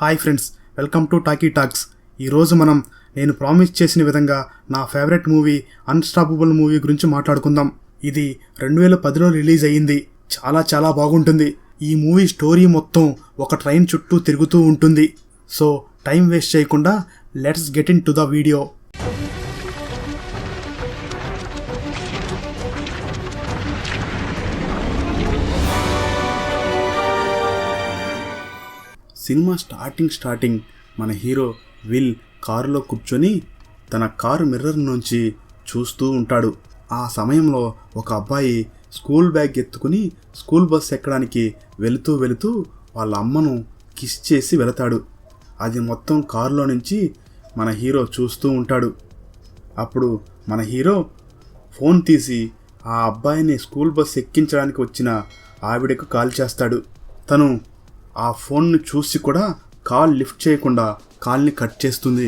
Hi friends, welcome to Talky Talks. ఈరోజు నేను promise చేసిన విధంగా నా ఫేవరెట్ మూవీ అన్స్టాపబుల్ మూవీ గురించి మాట్లాడుకుందాం. ఇది 2010లో రిలీజ్ అయ్యింది. చాలా బాగుంటుంది. ఈ మూవీ స్టోరీ మొత్తం ఒక ట్రైన్ చుట్టూ తిరుగుతూ ఉంటుంది. సో టైం వేస్ట్ చేయకుండా let's get in to the video. Cinema starting మన హీరో విల్ కారులో కూర్చొని తన కారు మిర్రర్ నుంచి చూస్తూ ఉంటాడు. ఆ సమయంలో ఒక అబ్బాయి స్కూల్ బ్యాగ్ ఎత్తుకుని స్కూల్ బస్ ఎక్కడానికి వెళుతూ వాళ్ళ అమ్మను కిస్ చేసి వెళతాడు. అది మొత్తం కారులో నుంచి మన హీరో చూస్తూ ఉంటాడు. అప్పుడు మన హీరో ఫోన్ తీసి ఆ అబ్బాయిని స్కూల్ బస్ ఎక్కించడానికి వచ్చిన ఆవిడకు కాల్ చేస్తాడు. తను ఆ ఫోన్ను చూసి కూడా కాల్ లిఫ్ట్ చేయకుండా కాల్ని కట్ చేస్తుంది.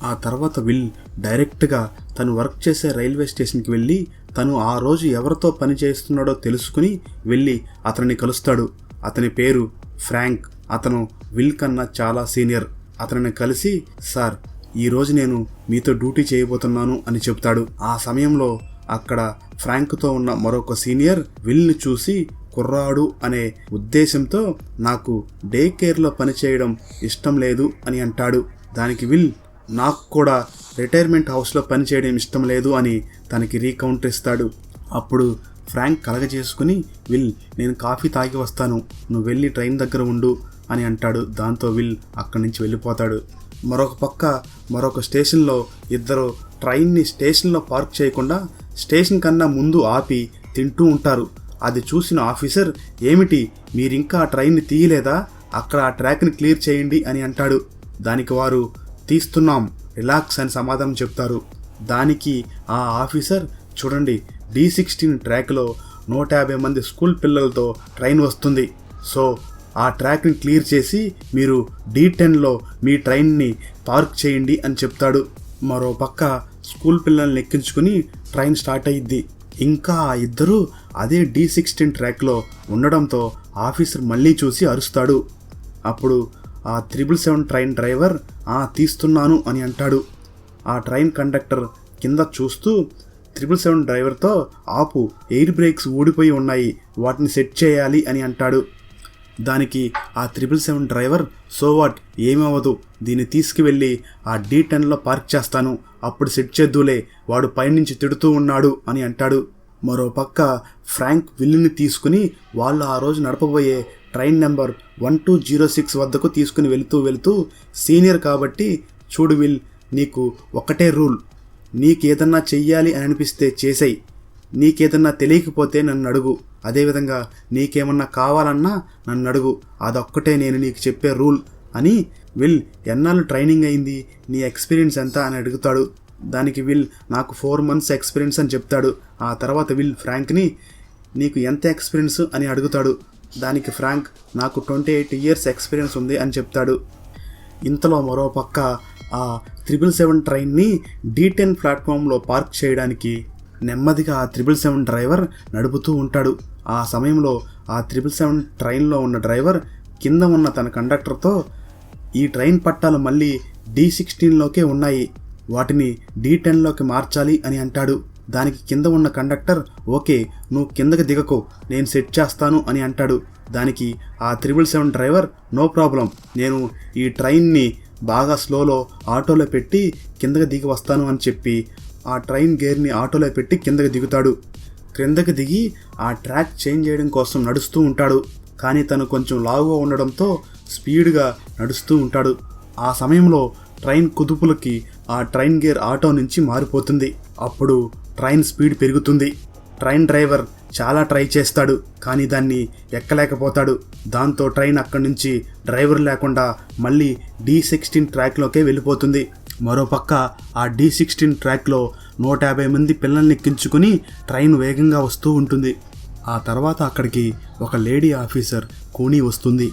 ఆ తర్వాత విల్ డైరెక్ట్గా తను వర్క్ చేసే రైల్వే స్టేషన్కి వెళ్ళి తను ఆ రోజు ఎవరితో పని చేస్తున్నాడో తెలుసుకుని వెళ్ళి అతన్ని కలుస్తాడు. అతని పేరు ఫ్రాంక్. అతను విల్ కన్నా చాలా సీనియర్. అతనిని కలిసి, సార్, ఈరోజు నేను మీతో డ్యూటీ చేయబోతున్నాను అని చెప్తాడు. ఆ సమయంలో అక్కడ ఫ్రాంక్తో ఉన్న మరొక సీనియర్ విల్ని చూసి, కుర్రాడు అనే ఉద్దేశంతో నాకు డే కేర్లో పనిచేయడం ఇష్టం లేదు అని అంటాడు. దానికి విల్, నాకు కూడా రిటైర్మెంట్ హౌస్లో పనిచేయడం ఇష్టం లేదు అని తనకి రీకౌంటర్ ఇస్తాడు. అప్పుడు ఫ్రాంక్ కలగజేసుకుని, విల్, నేను కాఫీ తాగి వస్తాను, నువ్వు వెళ్ళి ట్రైన్ దగ్గర ఉండు అని అంటాడు. దాంతో విల్ అక్కడి నుంచి వెళ్ళిపోతాడు. మరొక స్టేషన్లో ఇద్దరు ట్రైన్ని స్టేషన్లో పార్క్ చేయకుండా స్టేషన్ కన్నా ముందు ఆపి తింటూ ఉంటారు. అది చూసిన ఆఫీసర్, ఏమిటి మీరింకా ఆ ట్రైన్ని తీయలేదా, అక్కడ ఆ ట్రాక్ని క్లియర్ చేయండి అని అంటాడు. దానికి వారు, తీస్తున్నాం, రిలాక్స్ అని సమాధానం చెప్తారు. దానికి ఆ ఆఫీసర్, చూడండి, D16 ట్రాక్లో 150 మంది స్కూల్ పిల్లలతో ట్రైన్ వస్తుంది. సో ఆ ట్రాక్ని క్లియర్ చేసి మీరు D10లో మీ ట్రైన్ని పార్క్ చేయండి అని చెప్తాడు. మరో పక్క స్కూల్ పిల్లల్ని ఎక్కించుకుని ట్రైన్ స్టార్ట్ అయ్యిద్ది. ఇంకా ఆ ఇద్దరు అదే D16 ట్రాక్లో ఉండడంతో ఆఫీసర్ మళ్ళీ చూసి అరుస్తాడు. అప్పుడు ఆ 777 ట్రైన్ డ్రైవర్, తీస్తున్నాను అని అంటాడు. ఆ ట్రైన్ కండక్టర్ కింద చూస్తూ 777 డ్రైవర్తో, ఆపు, ఎయిర్ బ్రేక్స్ ఊడిపోయి ఉన్నాయి, వాటిని సెట్ చేయాలి అని అంటాడు. దానికి ఆ 777 డ్రైవర్, సో వాట్, ఏమవ్వదు, దీన్ని తీసుకువెళ్ళి ఆ D10లో పార్క్ చేస్తాను, అప్పుడు సెట్ చేద్దులే, వాడు పైనుంచి తిడుతూ ఉన్నాడు అని అంటాడు. మరో పక్క ఫ్రాంక్ విల్లుని తీసుకుని వాళ్ళు ఆ రోజు నడపబోయే ట్రైన్ నెంబర్ 1206 వద్దకు తీసుకుని వెళుతూ సీనియర్ కాబట్టి, చూడు విల్, నీకు ఒకటే రూల్, నీకేదన్నా చెయ్యాలి అని అనిపిస్తే చేసేయి, నీకేదన్నా తెలియకపోతే నన్ను అడుగు, అదేవిధంగా నీకేమన్నా కావాలన్నా నన్ను అడుగు, అదొక్కటే నేను నీకు చెప్పే రూల్ అని. విల్, ఎన్నాళ్ళు ట్రైనింగ్ అయింది, నీ ఎక్స్పీరియన్స్ ఎంత అని అడుగుతాడు. దానికి విల్, నాకు 4 months ఎక్స్పీరియన్స్ అని చెప్తాడు. ఆ తర్వాత విల్ ఫ్రాంక్ని, నీకు ఎంత ఎక్స్పీరియన్స్ అని అడుగుతాడు. దానికి ఫ్రాంక్, నాకు 28 years ఎక్స్పీరియన్స్ ఉంది అని చెప్తాడు. ఇంతలో మరో పక్క ఆ 777 ట్రైన్ని D10 ప్లాట్ఫామ్లో పార్క్ చేయడానికి నెమ్మదిగా ఆ 777 డ్రైవర్ నడుపుతూ ఉంటాడు. ఆ సమయంలో ఆ 777 ట్రైన్లో ఉన్న డ్రైవర్ కింద ఉన్న తన కండక్టర్తో, ఈ ట్రైన్ పట్టాలు మళ్ళీ D16లోకే ఉన్నాయి, వాటిని D10లోకి మార్చాలి అని అంటాడు. దానికి కింద ఉన్న కండక్టర్, ఓకే, నువ్వు కిందకి దిగకు, నేను సెట్ చేస్తాను అని అంటాడు. దానికి ఆ 777 డ్రైవర్, నో ప్రాబ్లం, నేను ఈ ట్రైన్ని బాగా స్లోలో ఆటోలో పెట్టి కిందకి దిగి వస్తాను అని చెప్పి ఆ ట్రైన్ గేర్ని ఆటోలో పెట్టి కిందకి దిగుతాడు. క్రిందకి దిగి ఆ ట్రాక్ చేంజ్ చేయడం కోసం నడుస్తూ ఉంటాడు. కానీ తను కొంచెం లావుగా ఉండడంతో స్పీడ్గా నడుస్తూ ఉంటాడు. ఆ సమయంలో ట్రైన్ కుదుపులకి ఆ ట్రైన్ గేర్ ఆటో నుంచి మారిపోతుంది. అప్పుడు ట్రైన్ స్పీడ్ పెరుగుతుంది. ట్రైన్ డ్రైవర్ చాలా ట్రై చేస్తాడు, కానీ దాన్ని ఎక్కలేకపోతాడు. దాంతో ట్రైన్ అక్కడి నుంచి డ్రైవర్ లేకుండా మళ్ళీ D16 ట్రాక్లోకే వెళ్ళిపోతుంది. మరోపక్క ఆ D16 ట్రాక్లో 150 మంది పిల్లల్ని ఎక్కించుకుని ట్రైన్ వేగంగా వస్తూ ఉంటుంది. ఆ తర్వాత అక్కడికి ఒక లేడీ ఆఫీసర్ కూనీ వస్తుంది.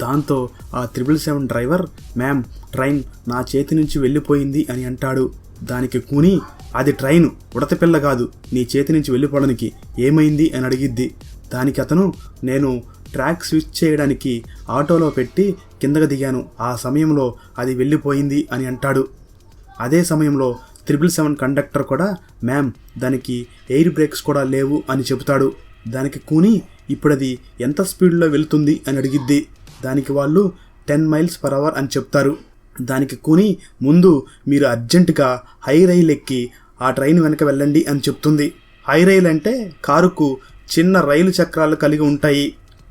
దాంతో ఆ 777 డ్రైవర్, మ్యామ్, ట్రైన్ నా చేతి నుంచి వెళ్ళిపోయింది అని అంటాడు. దానికి కూనీ, అది ట్రైన్, ఉడతపిల్ల కాదు, నీ చేతి నుంచి వెళ్ళిపోవడానికి ఏమైంది అని అడిగిద్ది. దానికి అతను, నేను ట్రాక్ స్విచ్ చేయడానికి ఆటోలో పెట్టి కిందకు దిగాను. ఆ సమయంలో అది వెళ్ళిపోయింది అని అంటాడు. అదే సమయంలో 777 కండక్టర్ కూడా మ్యామ్ దానికి ఎయిర్ బ్రేక్స్ కూడా లేవు అని చెబుతాడు. దానికి కూని ఇప్పుడు అది ఎంత స్పీడ్లో వెళుతుంది అని అడిగిద్ది. దానికి వాళ్ళు 10 mph అని చెప్తారు. దానికి కూని ముందు మీరు అర్జెంటుగా హై రైల్ ఎక్కి ఆ ట్రైన్ వెనక వెళ్ళండి అని చెప్తుంది. హై రైల్ అంటే కారుకు చిన్న రైలు చక్రాలు కలిగి ఉంటాయి.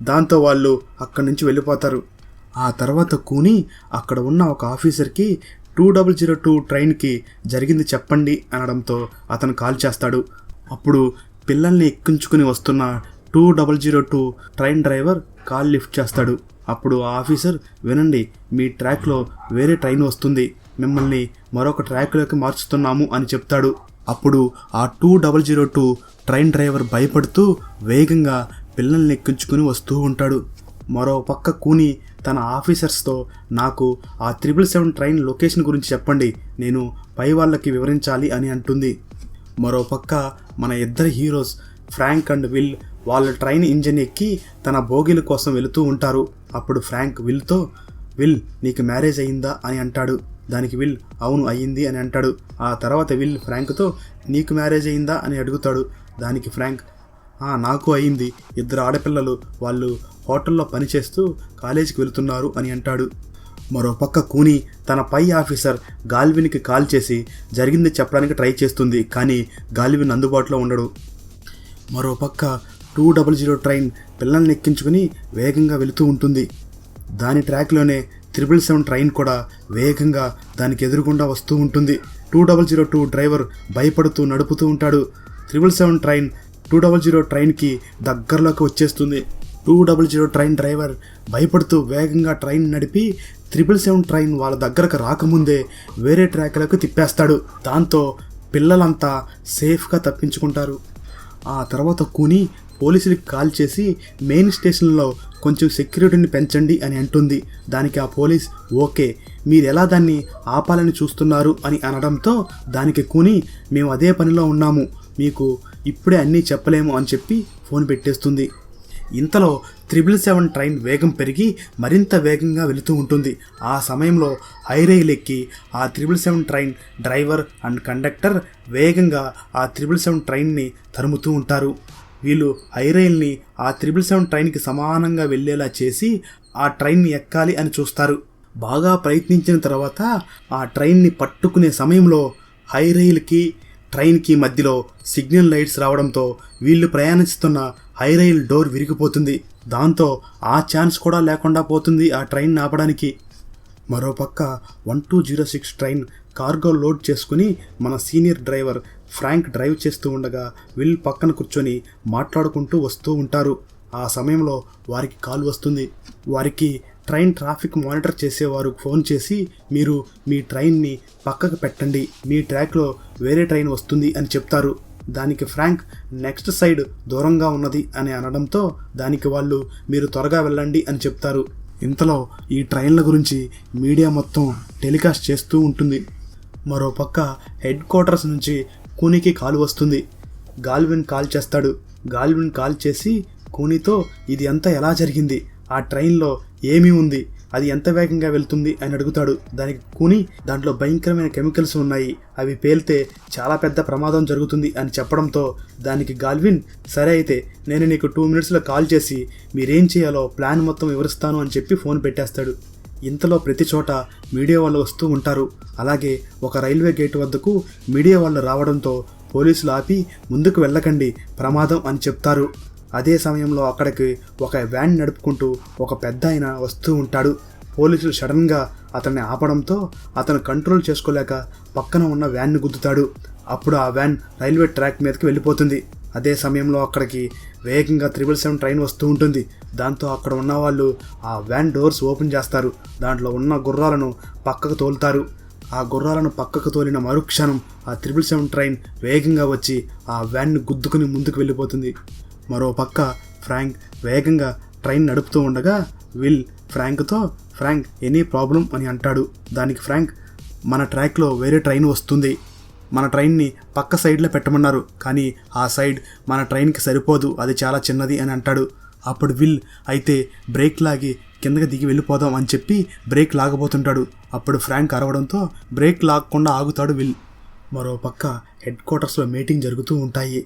దాంతో వాళ్ళు అక్కడి నుంచి వెళ్ళిపోతారు. ఆ తర్వాత కూని అక్కడ ఉన్న ఒక ఆఫీసర్కి 2002 ట్రైన్కి జరిగింది చెప్పండి అనడంతో అతను కాల్ చేస్తాడు. అప్పుడు పిల్లల్ని ఎక్కించుకుని వస్తున్న 2002 ట్రైన్ డ్రైవర్ కాల్ లిఫ్ట్ చేస్తాడు. అప్పుడు ఆ ఆఫీసర్ వినండి, మీ ట్రాక్లో వేరే ట్రైన్ వస్తుంది, మిమ్మల్ని మరొక ట్రాక్లోకి మార్చుతున్నాము అని చెప్తాడు. అప్పుడు ఆ 2002 ట్రైన్ డ్రైవర్ భయపడుతూ వేగంగా పిల్లల్ని ఎక్కించుకుని వస్తూ ఉంటాడు. మరో పక్క కూని తన ఆఫీసర్స్తో నాకు ఆ 777 ట్రైన్ లొకేషన్ గురించి చెప్పండి, నేను పై వాళ్ళకి వివరించాలి అని అంటుంది. మరో పక్క మన ఇద్దరు హీరోస్ ఫ్రాంక్ అండ్ విల్ వాళ్ళ ట్రైన్ ఇంజిన్ ఎక్కి తన బోగీల కోసం వెళుతూ ఉంటారు. అప్పుడు ఫ్రాంక్ విల్తో విల్ నీకు మ్యారేజ్ అయ్యిందా అని అంటాడు. దానికి విల్ అవును అయ్యింది అని అంటాడు. ఆ తర్వాత విల్ ఫ్రాంక్తో నీకు మ్యారేజ్ అయ్యిందా అని అడుగుతాడు. దానికి ఫ్రాంక్ నాకు అయ్యింది, 2 ఆడపిల్లలు, వాళ్ళు హోటల్లో పనిచేస్తూ కాలేజీకి వెళుతున్నారు అని అంటాడు. మరోపక్క కూని తన పై ఆఫీసర్ గాల్విన్కి కాల్ చేసి జరిగింది చెప్పడానికి ట్రై చేస్తుంది, కానీ గాల్విన్ అందుబాటులో ఉండడు. మరోపక్క 200 ట్రైన్ పిల్లల్ని ఎక్కించుకుని వేగంగా వెళుతూ ఉంటుంది. దాని ట్రాక్లోనే 777 ట్రైన్ కూడా వేగంగా దానికి ఎదురుగుండా వస్తూ ఉంటుంది. 2002 డ్రైవర్ భయపడుతూ నడుపుతూ ఉంటాడు. 777 ట్రైన్ 200 ట్రైన్కి దగ్గరలోకి వచ్చేస్తుంది. 200 ట్రైన్ డ్రైవర్ భయపడుతూ వేగంగా ట్రైన్ నడిపి 777 ట్రైన్ వాళ్ళ దగ్గరకు రాకముందే వేరే ట్రాక్లకు తిప్పేస్తాడు. దాంతో పిల్లలంతా సేఫ్గా తప్పించుకుంటారు. ఆ తర్వాత కూని పోలీసులకు కాల్ చేసి మెయిన్ స్టేషన్లో కొంచెం సెక్యూరిటీని పెంచండి అని అంటుంది. దానికి ఆ పోలీస్ ఓకే, మీరు ఎలా దాన్ని ఆపాలని చూస్తున్నారు అని అనడంతో దానికి కూని మేము అదే పనిలో ఉన్నాము, మీకు ఇప్పుడే అన్నీ చెప్పలేము అని చెప్పి ఫోన్ పెట్టేస్తుంది. ఇంతలో 777 ట్రైన్ వేగం పెరిగి మరింత వేగంగా వెళుతూ ఉంటుంది. ఆ సమయంలో హై రైల్ ఎక్కి ఆ 777 ట్రైన్ డ్రైవర్ అండ్ కండక్టర్ వేగంగా ఆ 777 ట్రైన్ని తరుముతూ ఉంటారు. వీళ్ళు హై రైల్ని ఆ 777 ట్రైన్కి సమానంగా వెళ్ళేలా చేసి ఆ ట్రైన్ని ఎక్కాలి అని చూస్తారు. బాగా ప్రయత్నించిన తర్వాత ఆ ట్రైన్ని పట్టుకునే సమయంలో హై రైల్కి ట్రైన్కి మధ్యలో సిగ్నల్ లైట్స్ రావడంతో వీళ్ళు ప్రయాణిస్తున్న హై రైల్ డోర్ విరిగిపోతుంది. దాంతో ఆ ఛాన్స్ కూడా లేకుండా పోతుంది ఆ ట్రైన్ ఆపడానికి. మరోపక్క 1206 ట్రైన్ కార్గో లోడ్ చేసుకుని మన సీనియర్ డ్రైవర్ ఫ్రాంక్ డ్రైవ్ చేస్తూ ఉండగా విల్ పక్కన కూర్చొని మాట్లాడుకుంటూ వస్తూ ఉంటారు. ఆ సమయంలో వారికి కాల్ వస్తుంది. వారికి ట్రైన్ ట్రాఫిక్ మానిటర్ చేసేవారు ఫోన్ చేసి మీరు మీ ట్రైన్ని పక్కకు పెట్టండి, మీ ట్రాక్లో వేరే ట్రైన్ వస్తుంది అని చెప్తారు. దానికి ఫ్రాంక్ నెక్స్ట్ సైడ్ దూరంగా ఉన్నది అని అనడంతో దానికి వాళ్ళు మీరు త్వరగా వెళ్ళండి అని చెప్తారు. ఇంతలో ఈ ట్రైన్ల గురించి మీడియా మొత్తం టెలికాస్ట్ చేస్తూ ఉంటుంది. మరోపక్క హెడ్ క్వార్టర్స్ నుంచి కూనీకి కాల్ వస్తుంది. గాల్విన్ కాల్ చేస్తాడు. గాల్విన్ కాల్ చేసి కూనీతో ఇది అంతా ఎలా జరిగింది, ఆ ట్రైన్లో ఏమీ ఉంది, అది ఎంత వేగంగా వెళ్తుంది అని అడుగుతాడు. దానికి కూని దాంట్లో భయంకరమైన కెమికల్స్ ఉన్నాయి, అవి పేలితే చాలా పెద్ద ప్రమాదం జరుగుతుంది అని చెప్పడంతో దానికి గాల్విన్ సరే అయితే నేను నీకు 2 minutesలో కాల్ చేసి మీరేం చేయాలో ప్లాన్ మొత్తం వివరిస్తాను అని చెప్పి ఫోన్ పెట్టేస్తాడు. ఇంతలో ప్రతి చోట మీడియా వాళ్ళు వస్తూ ఉంటారు. అలాగే ఒక రైల్వే గేట్ వద్దకు మీడియా వాళ్ళు రావడంతో పోలీసులు ఆపి ముందుకు వెళ్ళకండి, ప్రమాదం అని చెప్తారు. అదే సమయంలో అక్కడికి ఒక వ్యాన్ నడుపుకుంటూ ఒక పెద్ద ఆయన వస్తూ ఉంటాడు. పోలీసులు సడన్గా అతన్ని ఆపడంతో అతను కంట్రోల్ చేసుకోలేక పక్కన ఉన్న వ్యాన్ని గుద్దుతాడు. అప్పుడు ఆ వ్యాన్ రైల్వే ట్రాక్ మీదకి వెళ్ళిపోతుంది. అదే సమయంలో అక్కడికి వేగంగా 777 ట్రైన్ వస్తూ ఉంటుంది. దాంతో అక్కడ ఉన్న వాళ్ళు ఆ వ్యాన్ డోర్స్ ఓపెన్ చేస్తారు. దాంట్లో ఉన్న గుర్రాలను పక్కకు తోలుతారు. ఆ గుర్రాలను పక్కకు తోలిన మరుక్షణం ఆ 777 ట్రైన్ వేగంగా వచ్చి ఆ వ్యాన్ని గుద్దుకుని ముందుకు వెళ్ళిపోతుంది. మరో పక్క ఫ్రాంక్ వేగంగా ట్రైన్ నడుపుతూ ఉండగా విల్ ఫ్రాంక్తో ఫ్రాంక్ ఎనీ ప్రాబ్లం అని అంటాడు. దానికి ఫ్రాంక్ మన ట్రాక్లో వేరే ట్రైన్ వస్తుంది, మన ట్రైన్ని పక్క సైడ్లో పెట్టమన్నారు, కానీ ఆ సైడ్ మన ట్రైన్కి సరిపోదు, అది చాలా చిన్నది అని అంటాడు. అప్పుడు విల్ అయితే బ్రేక్ లాగి కిందకి దిగి వెళ్ళిపోదాం అని చెప్పి బ్రేక్ లాగబోతుంటాడు. అప్పుడు ఫ్రాంక్ అరవడంతో బ్రేక్ లాగకుండా ఆగుతాడు విల్. మరోపక్క హెడ్ క్వార్టర్స్లో మీటింగ్ జరుగుతూ ఉంటాయి.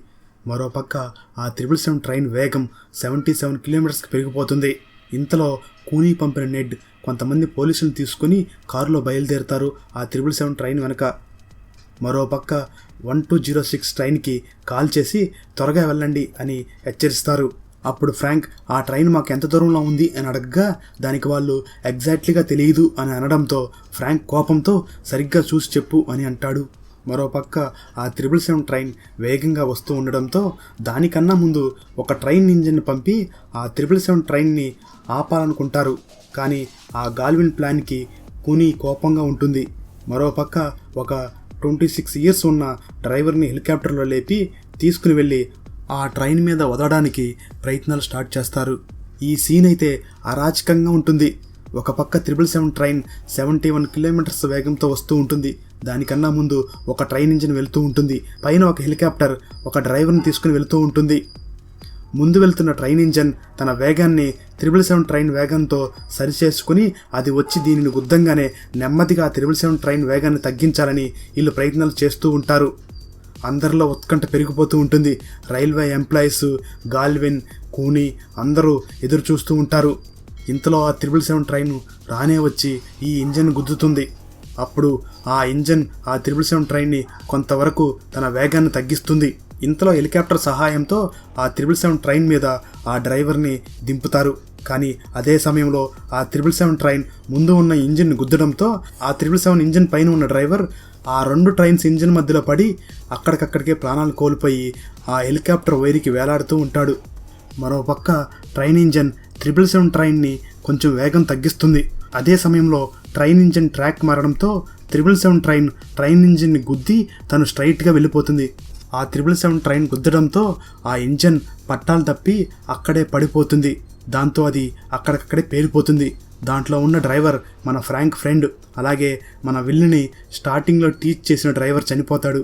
మరోపక్క ఆ 777 ట్రైన్ వేగం 77 కిలోమీటర్స్కి పెరిగిపోతుంది. ఇంతలో కూనీ పంపిన నెడ్ కొంతమంది పోలీసులను తీసుకుని కారులో బయలుదేరుతారు ఆ 777 ట్రైన్ వెనక. మరోపక్క 1206 ట్రైన్కి కాల్ చేసి త్వరగా వెళ్ళండి అని హెచ్చరిస్తారు. అప్పుడు ఫ్రాంక్ ఆ ట్రైన్ మాకు ఎంత దూరంలో ఉంది అని అడగగా దానికి వాళ్ళు ఎగ్జాక్ట్లీగా తెలియదు అని అనడంతో ఫ్రాంక్ కోపంతో సరిగ్గా చూసి చెప్పు అని అంటాడు. మరోపక్క ఆ 777 ట్రైన్ వేగంగా వస్తూ ఉండడంతో దానికన్నా ముందు ఒక ట్రైన్ ఇంజిన్ పంపి ఆ 777 ట్రైన్ని ఆపాలనుకుంటారు. కానీ ఆ గాల్విన్ ప్లాన్కి కూనీ కోపంగా ఉంటుంది. మరోపక్క ఒక 26 ఇయర్స్ ఉన్న డ్రైవర్ని హెలికాప్టర్లో లేపి తీసుకుని వెళ్ళి ఆ ట్రైన్ మీద వదలడానికి ప్రయత్నాలు స్టార్ట్ చేస్తారు. ఈ సీన్ అయితే అరాచకంగా ఉంటుంది. ఒక పక్క 777 ట్రైన్ 71 కిలోమీటర్స్ వేగంతో వస్తూ ఉంటుంది. దానికన్నా ముందు ఒక ట్రైన్ ఇంజిన్ వెళ్తూ ఉంటుంది. పైన ఒక హెలికాప్టర్ ఒక డ్రైవర్ని తీసుకుని వెళ్తూ ఉంటుంది. ముందు వెళ్తున్న ట్రైన్ ఇంజన్ తన వేగాన్ని 777 ట్రైన్ వేగంతో సరిచేసుకుని అది వచ్చి దీనిని గుద్దంగానే నెమ్మదిగా 777 ట్రైన్ వేగాన్ని తగ్గించాలని వీళ్ళు ప్రయత్నాలు చేస్తూ ఉంటారు. అందరిలో ఉత్కంఠ పెరిగిపోతూ ఉంటుంది. రైల్వే ఎంప్లాయీస్, గాల్విన్, కూనీ అందరూ ఎదురు చూస్తూ ఉంటారు. ఇంతలో ఆ 777 ట్రైన్ రానే వచ్చి ఈ ఇంజన్ గుద్దుతుంది. అప్పుడు ఆ ఇంజన్ ఆ 777 ట్రైన్ని కొంతవరకు తన వేగాన్ని తగ్గిస్తుంది. ఇంతలో హెలికాప్టర్ సహాయంతో ఆ 777 ట్రైన్ మీద ఆ డ్రైవర్ని దింపుతారు. కానీ అదే సమయంలో ఆ 777 ట్రైన్ ముందు ఉన్న ఇంజిన్ గుద్దడంతో ఆ 777 ఇంజిన్ పైన ఉన్న డ్రైవర్ ఆ 2 ట్రైన్స్ ఇంజిన్ మధ్యలో పడి అక్కడికక్కడికే ప్రాణాలు కోల్పోయి ఆ హెలికాప్టర్ వైరికి వేలాడుతూ ఉంటాడు. మరోపక్క ట్రైన్ ఇంజన్ 777 ట్రైన్ని కొంచెం వేగం తగ్గిస్తుంది. అదే సమయంలో ట్రైన్ ఇంజిన్ ట్రాక్ మారడంతో 777 ట్రైన్ ఇంజిన్ని గుద్ది తను స్ట్రైట్గా వెళ్ళిపోతుంది. ఆ 777 ట్రైన్ గుద్దడంతో ఆ ఇంజన్ పట్టాలు తప్పి అక్కడే పడిపోతుంది. దాంతో అది అక్కడికక్కడే పేలిపోతుంది. దాంట్లో ఉన్న డ్రైవర్ మన ఫ్రాంక్ ఫ్రెండ్, అలాగే మన విల్ని స్టార్టింగ్లో టీచ్ చేసిన డ్రైవర్ చనిపోతాడు.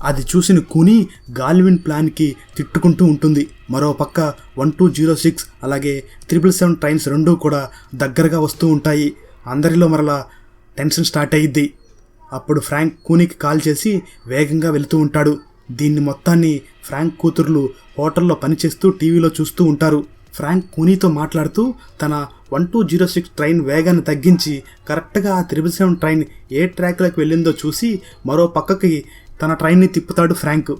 అది చూసిన కూనీ గాల్విన్ ప్లాన్కి తిట్టుకుంటూ ఉంటుంది. మరోపక్క 1206 అలాగే 777 ట్రైన్స్ రెండూ కూడా దగ్గరగా వస్తూ ఉంటాయి. అందరిలో మరలా టెన్షన్ స్టార్ట్ అయ్యిద్ది. అప్పుడు ఫ్రాంక్ కూనీకి కాల్ చేసి వేగంగా వెళుతూ ఉంటాడు. దీన్ని మొత్తాన్ని ఫ్రాంక్ కూతుర్లు హోటల్లో పనిచేస్తూ టీవీలో చూస్తూ ఉంటారు. ఫ్రాంక్ కూనీతో మాట్లాడుతూ తన 1206 ట్రైన్ వేగాన్ని తగ్గించి కరెక్ట్గా ఆ 777 ట్రైన్ ఏ ట్రాక్లోకి వెళ్ళిందో చూసి మరో పక్కకి తన ట్రైన్ని తిప్పుతాడు ఫ్రాంక్.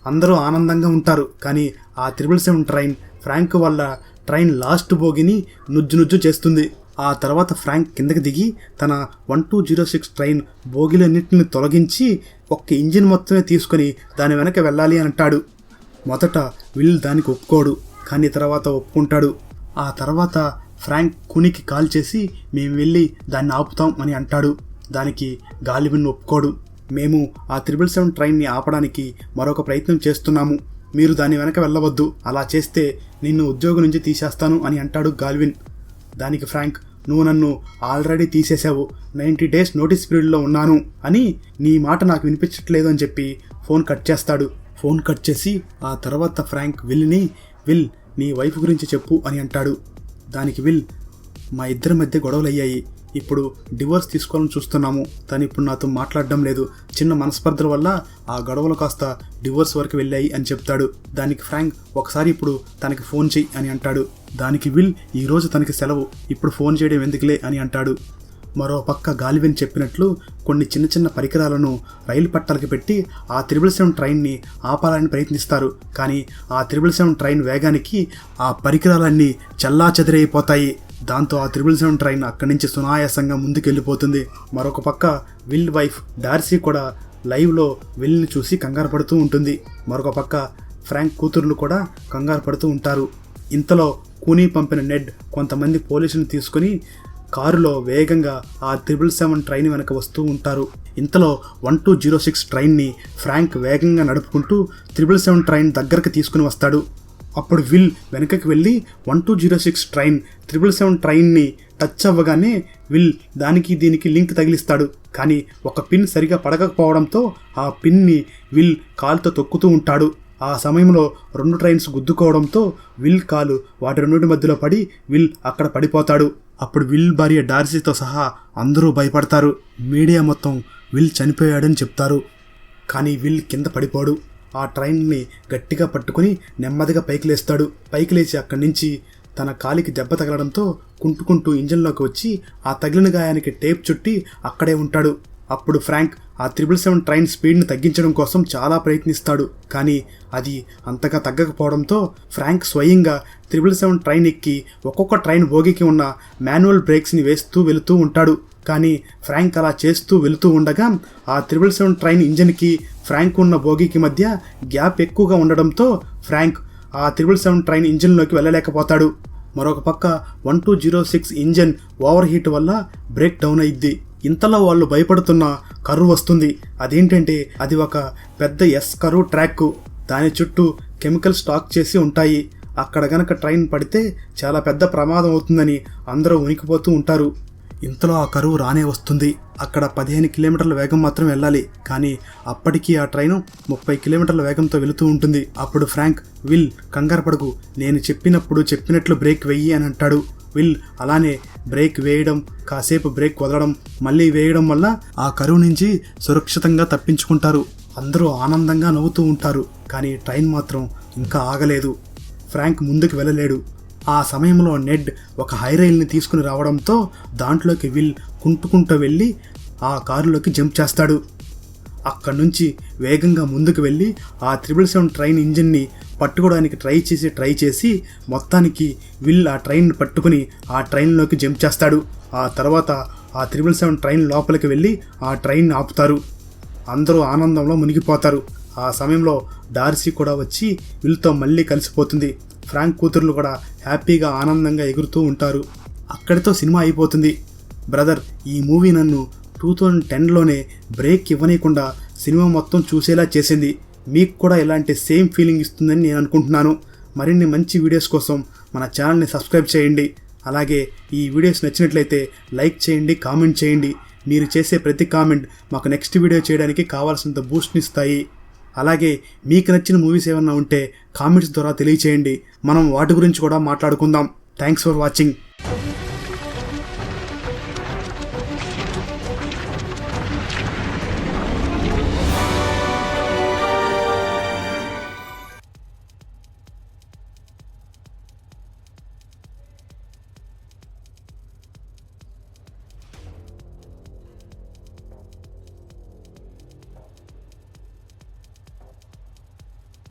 అందరూ ఆనందంగా ఉంటారు. కానీ ఆ 777 ట్రైన్ ఫ్రాంక్ వల్ల ట్రైన్ లాస్ట్ బోగిని నుజ్జు చేస్తుంది. ఆ తర్వాత ఫ్రాంక్ కిందకి దిగి తన 1206 ట్రైన్ బోగిలన్నింటిని తొలగించి ఒక్క ఇంజిన్ మొత్తమే తీసుకొని దాని వెనక వెళ్ళాలి అని అంటాడు. మొదట విల్ దానికి ఒప్పుకోడు, కానీ తర్వాత ఒప్పుకుంటాడు. ఆ తర్వాత ఫ్రాంక్ కూనీకి కాల్ చేసి మేము వెళ్ళి దాన్ని ఆపుతాం అని అంటాడు. దానికి గాల్విన్ ఒప్పుకోడు. మేము ఆ 777 ట్రైన్ని ఆపడానికి మరొక ప్రయత్నం చేస్తున్నాము, మీరు దాని వెనక వెళ్ళవద్దు, అలా చేస్తే నిన్ను ఉద్యోగం నుంచి తీసేస్తాను అని అంటాడు గాల్విన్. దానికి ఫ్రాంక్ నువ్వు నన్ను ఆల్రెడీ తీసేశావు, 90 డేస్ నోటీస్ పీరియడ్లో ఉన్నాను అని నీ మాట నాకు వినిపించట్లేదు అని చెప్పి ఫోన్ కట్ చేస్తాడు. ఫోన్ కట్ చేసి ఆ తర్వాత ఫ్రాంక్ విల్ని విల్ నీ వైఫ్ గురించి చెప్పు అని అంటాడు. దానికి విల్ మా ఇద్దరి మధ్య గొడవలు అయ్యాయి, ఇప్పుడు డివోర్స్ తీసుకోవాలని చూస్తున్నాము, తను ఇప్పుడు నాతో మాట్లాడడం లేదు, చిన్న మనస్పర్ధల వల్ల ఆ గొడవలు కాస్త డివోర్స్ వరకు వెళ్ళాయి అని చెప్తాడు. దానికి ఫ్రాంక్ ఒకసారి ఇప్పుడు తనకి ఫోన్ చెయ్యి అని అంటాడు. దానికి విల్ ఈరోజు తనకి సెలవు, ఇప్పుడు ఫోన్ చేయడం ఎందుకులే అని అంటాడు. మరో పక్క గాల్విన్ చెప్పినట్లు కొన్ని చిన్న చిన్న పరికరాలను రైలు పట్టాలకి పెట్టి ఆ 777 ట్రైన్ని ఆపాలని ప్రయత్నిస్తారు. కానీ ఆ 777 ట్రైన్ వేగానికి ఆ పరికరాలన్నీ చెల్లాచెదరైపోతాయి. దాంతో ఆ 777 ట్రైన్ అక్కడి నుంచి సునాయాసంగా ముందుకెళ్ళిపోతుంది. మరొక పక్క విల్ వైఫ్ డార్సీ కూడా లైవ్లో విల్ని చూసి కంగారు పడుతూ ఉంటుంది. మరొక పక్క ఫ్రాంక్ కూతుర్లు కూడా కంగారు పడుతూ ఉంటారు. ఇంతలో కూనీ పంపిన నెడ్ కొంతమంది పోలీసులను తీసుకుని కారులో వేగంగా ఆ 777 ట్రైన్ వెనక వస్తూ ఉంటారు. ఇంతలో 1206 ట్రైన్ని ఫ్రాంక్ వేగంగా నడుపుకుంటూ 777 ట్రైన్ దగ్గరకు తీసుకుని వస్తాడు. అప్పుడు విల్ వెనకకి వెళ్ళి 1206 ట్రైన్ 777 ట్రైన్ని టచ్ అవ్వగానే విల్ దానికి దీనికి లింక్ తగిలిస్తాడు. కానీ ఒక పిన్ సరిగా పడకపోవడంతో ఆ పిన్ని విల్ కాలుతో తొక్కుతూ ఉంటాడు. ఆ సమయంలో 2 ట్రైన్స్ గుద్దుకోవడంతో విల్ కాలు వాటి రెండింటి మధ్యలో పడి విల్ అక్కడ పడిపోతాడు. అప్పుడు విల్ భార్య డార్సీతో సహా అందరూ భయపడతారు. మీడియా మొత్తం విల్ చనిపోయాడని చెప్తారు. కానీ విల్ కింద పడిపోడు. ఆ ట్రైన్ని గట్టిగా పట్టుకుని నెమ్మదిగా పైకి లేస్తాడు. పైకి లేచి అక్కడి నుంచి తన కాలికి దెబ్బ తగలడంతో కుంటుకుంటూ ఇంజన్లోకి వచ్చి ఆ తగిలిన గాయానికి టేప్ చుట్టి అక్కడే ఉంటాడు. అప్పుడు ఫ్రాంక్ ఆ 777 ట్రైన్ స్పీడ్ని తగ్గించడం కోసం చాలా ప్రయత్నిస్తాడు. కానీ అది అంతగా తగ్గకపోవడంతో ఫ్రాంక్ స్వయంగా 777 ట్రైన్ ఎక్కి ఒక్కొక్క ట్రైన్ బోగికి ఉన్న మాన్యువల్ బ్రేక్స్ని వేస్తూ వెళుతూ ఉంటాడు. కానీ ఫ్రాంక్ అలా చేస్తూ వెళుతూ ఉండగా ఆ 777 ట్రైన్ ఇంజన్కి ఫ్రాంక్ ఉన్న బోగికి మధ్య గ్యాప్ ఎక్కువగా ఉండడంతో ఫ్రాంక్ ఆ 777 ట్రైన్ ఇంజన్లోకి వెళ్ళలేకపోతాడు. మరొక పక్క 1206 ఇంజన్ ఓవర్ హీట్ వల్ల బ్రేక్ డౌన్ అయింది. ఇంతలో వాళ్ళు భయపడుతున్న కర్వ్ వస్తుంది. అదేంటంటే అది ఒక పెద్ద ఎస్ కర్వ్ ట్రాక్. దాని చుట్టూ కెమికల్ స్టాక్ చేసి ఉంటాయి. అక్కడ గనక ట్రైన్ పడితే చాలా పెద్ద ప్రమాదం అవుతుందని అందరూ ఉనికిపోతూ ఉంటారు. ఇంతలో ఆ కరువు రానే వస్తుంది. అక్కడ 15 కిలోమీటర్ల వేగం మాత్రం వెళ్ళాలి. కానీ అప్పటికీ ఆ ట్రైను 30 కిలోమీటర్ల వేగంతో వెళుతూ ఉంటుంది. అప్పుడు ఫ్రాంక్, విల్ కంగారు పడకు, నేను చెప్పినట్లు బ్రేక్ వెయ్యి అని అంటాడు. విల్ అలానే బ్రేక్ వేయడం, కాసేపు బ్రేక్ వదలడం, మళ్ళీ వేయడం వల్ల ఆ కరువు నుంచి సురక్షితంగా తప్పించుకుంటారు. అందరూ ఆనందంగా నవ్వుతూ ఉంటారు. కానీ ట్రైన్ మాత్రం ఇంకా ఆగలేదు. ఫ్రాంక్ ముందుకు వెళ్ళలేడు. ఆ సమయంలో నెడ్ ఒక హైరైల్ని తీసుకుని రావడంతో దాంట్లోకి విల్ కుంటుకుంటూ వెళ్ళి ఆ కారులోకి జంప్ చేస్తాడు. అక్కడి నుంచి వేగంగా ముందుకు వెళ్ళి ఆ 777 ట్రైన్ ఇంజిన్ని పట్టుకోవడానికి ట్రై చేసి మొత్తానికి విల్ ఆ ట్రైన్ పట్టుకుని ఆ ట్రైన్లోకి జంప్ చేస్తాడు. ఆ తర్వాత ఆ 777 ట్రైన్ లోపలికి వెళ్ళి ఆ ట్రైన్ ఆపుతారు. అందరూ ఆనందంలో మునిగిపోతారు. ఆ సమయంలో డార్సీ కూడా వచ్చి విల్తో మళ్ళీ కలిసిపోతుంది. ఫ్రాంక్ కూతుర్లు కూడా హ్యాపీగా ఆనందంగా ఎగురుతూ ఉంటారు. అక్కడితో సినిమా అయిపోతుంది. బ్రదర్, ఈ మూవీ నన్ను 2010లోనే బ్రేక్ ఇవ్వనీయకుండా సినిమా మొత్తం చూసేలా చేసింది. మీకు కూడా ఇలాంటి సేమ్ ఫీలింగ్ ఇస్తుందని నేను అనుకుంటున్నాను. మరిన్ని మంచి వీడియోస్ కోసం మన ఛానల్ని సబ్స్క్రైబ్ చేయండి. అలాగే ఈ వీడియోస్ నచ్చినట్లయితే లైక్ చేయండి, కామెంట్ చేయండి. మీరు చేసే ప్రతి కామెంట్ మాకు నెక్స్ట్ వీడియో చేయడానికి కావాల్సినంత బూస్ట్ని ఇస్తాయి. అలాగే మీకు నచ్చిన మూవీస్ ఏమన్నా ఉంటే కామెంట్స్ ద్వారా తెలియచేయండి. మనం వాటి గురించి కూడా మాట్లాడుకుందాం. Thanks for watching.